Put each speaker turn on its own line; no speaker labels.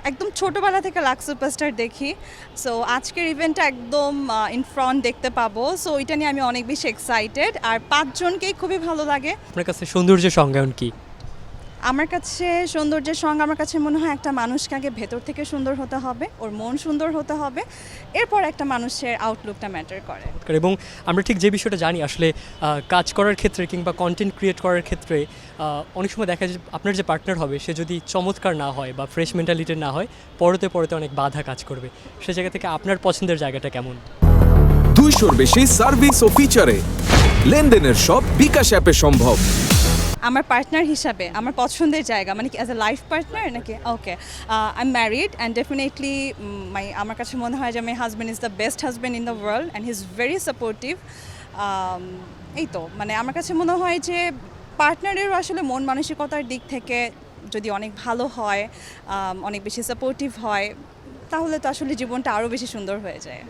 একদম ছোটোবেলা থেকে লাক্স সুপারস্টার দেখি। সো আজকের ইভেন্টটা একদম ইন ফ্রন্ট দেখতে পাবো। সো ওইটা নিয়ে আমি অনেক বেশি এক্সাইটেড। আর পাঁচজনকেই খুবই ভালো লাগে।
আপনার কাছে সৌন্দর্যের সংজ্ঞায়ন কি?
আমার কাছে সৌন্দর্যের সঙ্গে আমার কাছে মনে হয় একটা মানুষকে আগে ভেতর থেকে সুন্দর হতে হবে, ওর মন সুন্দর হতে হবে, এরপর একটা মানুষের আউটলুকটা ম্যাটার করে।
এবং আমরা ঠিক যে বিষয়টা জানি আসলে কাজ করার ক্ষেত্রে কিংবা কন্টেন্ট ক্রিয়েট করার ক্ষেত্রে অনেক সময় দেখা যায় আপনার যে পার্টনার হবে সে যদি চমৎকার না হয় বা ফ্রেশ মেন্টালিটির না হয়, পরতে পরতে অনেক বাধা কাজ করবে। সে জায়গা থেকে আপনার পছন্দের জায়গাটা কেমন?
200-র বেশি সার্ভিস ও ফিচারে লেনদেনের সব বিকাশ অ্যাপে সম্ভব।
আমার পার্টনার হিসাবে আমার পছন্দের জায়গা মানে কি অ্যাজ এ লাইফ পার্টনার নাকি okay I am married and definitely আমার কাছে মনে হয় যে my husband is the best husband in the world and he is very supportive. এই তো মানে আমার কাছে মনে হয় যে পার্টনারেরও আসলে মন মানসিকতার দিক থেকে যদি অনেক ভালো হয়, অনেক বেশি সাপোর্টিভ হয়, তাহলে তো আসলে জীবনটা আরও বেশি সুন্দর হয়ে যায়।